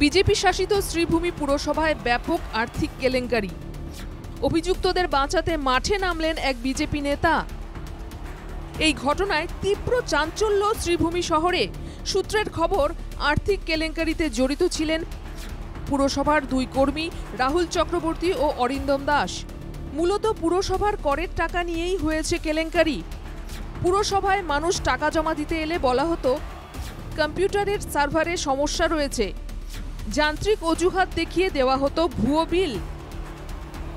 BJP শাসিত শ্রীভূমি পুরসভায় ব্যাপক আর্থিক কেলেঙ্কারি। অভিযুক্তদের বাঁচাতে মাঠে নামলেন এক বিজেপি নেতা। এই ঘটনায় তীব্র চাঞ্চল্য শ্রীভূমি শহরে। সূত্রের খবর, আর্থিক কেলেঙ্কারিতে জড়িত ছিলেন পুরসভার দুই কর্মী রাহুল চক্রবর্তী ও অরিন্দম দাস। মূলত পুরসভার করের টাকা নিয়েই হয়েছে কেলেঙ্কারি। পুরসভায় মানুষ টাকা জমা দিতে এলে বলা হতো কম্পিউটারের সার্ভারে সমস্যা রয়েছে, যান্ত্রিক অজুহাত দেখিয়ে দেওয়া হতো ভুয়ো বিল।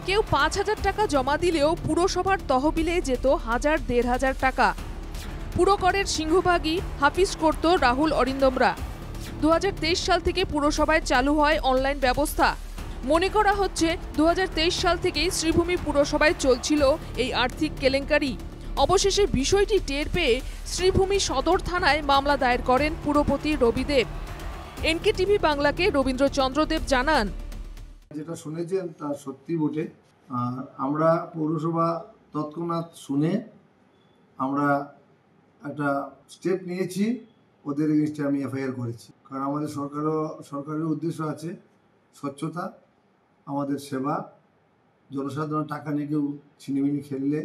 কেউ ৫,০০০ টাকা জমা দিলেও পুরসভার তহবিলে যেত ১,০০০-১,৫০০ টাকা। পুরকরের সিংহভাগই হাফিজ করত রাহুল অরিন্দমরা। ২০২৩ সাল থেকে পুরসভায় চালু হয় অনলাইন ব্যবস্থা। মনে করা হচ্ছে ২০২৩ সাল থেকেই শ্রীভূমি পুরসভায় চলছিল এই আর্থিক কেলেঙ্কারি। অবশেষে বিষয়টি টের পেয়ে শ্রীভূমি সদর থানায় মামলা দায়ের করেন পুরপতি রবিদেব। এনকেটিভি বাংলাকে রবীন্দ্রচন্দ্র দেব জানান, যেটা শুনেছেন তা সত্যি বটে। আর আমরা পৌরসভা তৎক্ষণাৎ শুনে আমরা একটা স্টেপ নিয়েছি, ওদের এগেইনস্টে আমি এফআইআর করেছি। কারণ আমাদের সরকারের উদ্দেশ্য আছে স্বচ্ছতা, আমাদের সেবা। জনসাধারণ টাকা নিয়ে কেউ ছিনিমিনি খেললে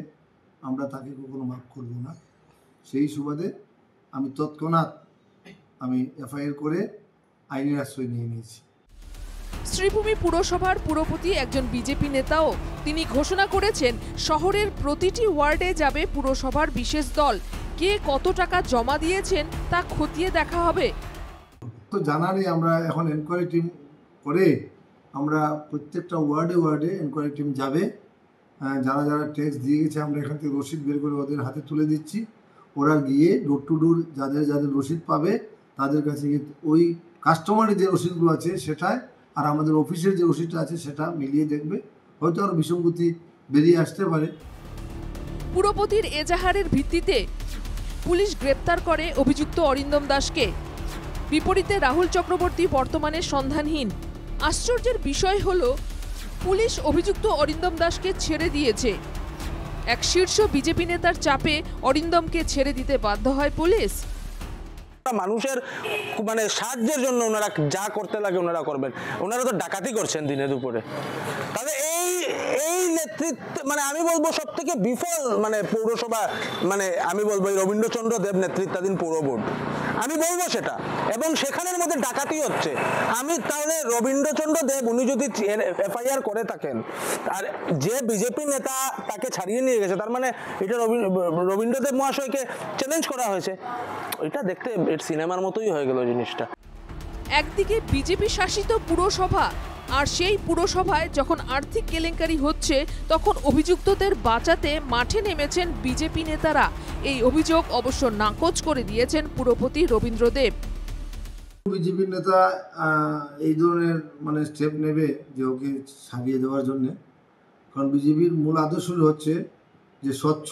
আমরা তাকে কখনো মাফ করব না। সেই সুবাদে আমি তৎক্ষণাৎ এফআইআর করে আইনের আশ্রয় নিয়ে নিয়েছি। শ্রীভূমি পুরসভার পুরপতি একজন বিজেপি নেতাও। তিনি ঘোষণা করেছেন শহরের প্রতিটি ওয়ার্ডে যাবে পুরসভার বিশেষ দল। কে কত টাকা জমা দিয়েছেন তা খতিয়ে দেখা হবে। তো জানারই আমরা এখন এনকোয়ারি টিম করে আমরা প্রত্যেকটা ওয়ার্ডে এনকোয়ারি টিম যাবে। যারা যারা ট্যাক্স দিয়ে গেছে আমরা এখান থেকে রসিদ বের করে ওদের হাতে তুলে দিচ্ছি। ওরা গিয়ে ডোর টু ডোর যাদের রসিদ পাবে তাদের কাছে গিয়ে ওই কাস্টমারের যে রসিদগুলো আছে সেটায় আর আমাদের অফিসের যে রসিদটা আছে সেটা মিলিয়ে দেখবে, হয়তো আরও বিসঙ্গতি বেরিয়ে আসতে পারে। পুরপতির এজাহারের ভিত্তিতে পুলিশ গ্রেপ্তার করে অভিযুক্ত অরিন্দম দাসকে। বিপরীতে রাহুল চক্রবর্তী বর্তমানে সন্ধানহীন। আশ্চর্যের বিষয় হলো পুলিশ অভিযুক্ত অরিন্দম দাসকে ছেড়ে দিয়েছে। এক শীর্ষ বিজেপি নেতার চাপে অরিন্দমকে ছেড়ে দিতে বাধ্য হয় পুলিশ। মানুষের সাহায্যের জন্য ওনারা যা করতে লাগে ওনারা করবেন। ওনারা তো ডাকাতি করছেন দিনে দুপুরে। তাহলে এই নেতৃত্ব আমি বলবো সব থেকে বিফল পৌরসভা আমি বলবো রবীন্দ্রচন্দ্র দেব নেতৃত্বাধীন পৌর বোর্ড, আমি বলবো সেটা। এবং সেখানের মধ্যে ডাকাতি হচ্ছে। তাহলে রবীন্দ্রচন্দ্র দেব উনি যদি এফআইআর করে থাকেন আর যে বিজেপি নেতা তাকে ছাড়িয়ে নিয়ে গেছে, তার মানে এটা রবীন্দ্রদেব মহাশয়কে চ্যালেঞ্জ করা হয়েছে। এটা দেখতে সিনেমার মতোই হয়ে গেল জিনিসটা। একদিকে বিজেপি শাসিত পুরসভা, আর সেই পুরসভায় যখন আর্থিক কেলেঙ্কারি হচ্ছে তখন অভিযুক্তদের বাঁচাতে মাঠে নেমেছেন বিজেপি নেতারা। এই অভিযোগ অবশ্য নাকচ করে দিয়েছেন পুরপতি রবীন্দ্রদেব। বিজেপি নেতা এই ধরনের স্টেপ নেবে যে ওকে ছাড়িয়ে দেওয়ার জন্য। কারণ বিজেপির মূল আদর্শই হচ্ছে যে স্বচ্ছ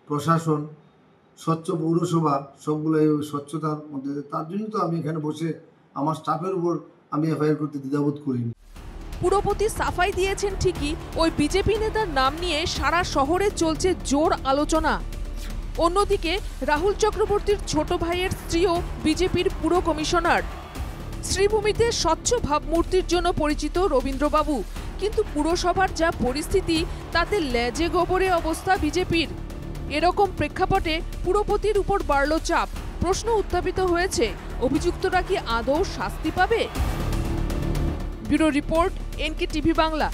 প্রশাসন, স্বচ্ছ পৌরসভা, সবগুলো এই স্বচ্ছতার মধ্যে। তার জন্য তো আমি এখানে বসে আমার স্টাফের উপর আমি এফআইআর করতে দ্বিধাবোধ করিনি। পুরপতি সাফাই দিয়েছেন ঠিকই, ওই বিজেপি নেতার নাম নিয়ে সারা শহরে চলছে জোর আলোচনা। অন্যদিকে রাহুল চক্রবর্তীর ছোট ভাইয়ের স্ত্রীও বিজেপির পুর কমিশনার। শ্রীভূমিতে স্বচ্ছ ভাবমূর্তির জন্য পরিচিত রবীন্দ্রবাবু, কিন্তু পুরসভার যা পরিস্থিতি তাতে লেজে গোবরে অবস্থা বিজেপির। এরকম প্রেক্ষাপটে পুরপতির উপর বাড়ল চাপ। প্রশ্ন উত্থাপিত হয়েছে, অভিযুক্তরা কি আদৌ শাস্তি পাবে? Bureau report, NKTV Bangla.